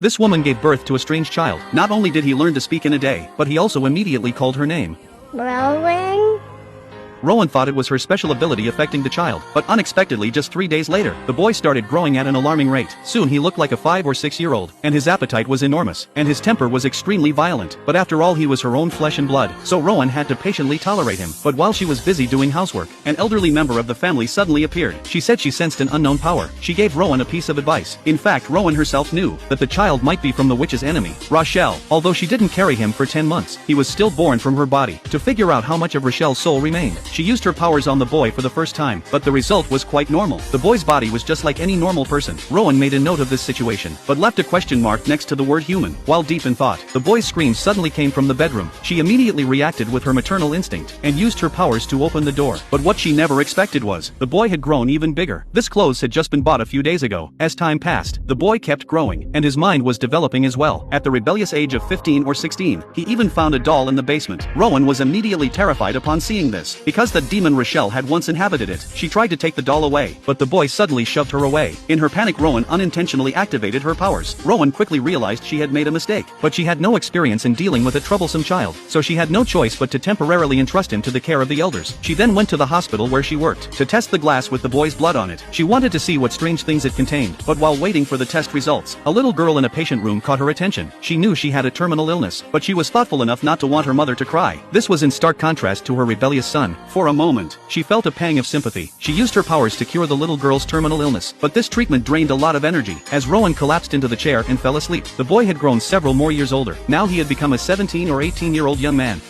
This woman gave birth to a strange child. Not only did he learn to speak in a day, but he also immediately called her name. Rowan? Rowan thought it was her special ability affecting the child, but unexpectedly just 3 days later, the boy started growing at an alarming rate. Soon he looked like a 5 or 6 year old, and his appetite was enormous, and his temper was extremely violent. But after all, he was her own flesh and blood, so Rowan had to patiently tolerate him. But while she was busy doing housework, an elderly member of the family suddenly appeared. She said she sensed an unknown power. She gave Rowan a piece of advice. In fact, Rowan herself knew that the child might be from the witch's enemy, Rochelle. Although she didn't carry him for 10 months, he was still born from her body. To figure out how much of Rochelle's soul remained, she used her powers on the boy for the first time, but the result was quite normal. The boy's body was just like any normal person. Rowan made a note of this situation, but left a question mark next to the word human. While deep in thought, the boy's scream suddenly came from the bedroom. She immediately reacted with her maternal instinct, and used her powers to open the door. But what she never expected was, the boy had grown even bigger. This clothes had just been bought a few days ago. As time passed, the boy kept growing, and his mind was developing as well. At the rebellious age of 15 or 16, he even found a doll in the basement. Rowan was immediately terrified upon seeing this, because the demon Rochelle had once inhabited it. She tried to take the doll away, but the boy suddenly shoved her away. In her panic, Rowan unintentionally activated her powers. Rowan quickly realized she had made a mistake, but she had no experience in dealing with a troublesome child, so she had no choice but to temporarily entrust him to the care of the elders. She then went to the hospital where she worked, to test the glass with the boy's blood on it. She wanted to see what strange things it contained, but while waiting for the test results, a little girl in a patient room caught her attention. She knew she had a terminal illness, but she was thoughtful enough not to want her mother to cry. This was in stark contrast to her rebellious son. For a moment, she felt a pang of sympathy. She used her powers to cure the little girl's terminal illness, but this treatment drained a lot of energy. As Rowan collapsed into the chair and fell asleep, the boy had grown several more years older. Now he had become a 17 or 18-year-old young man.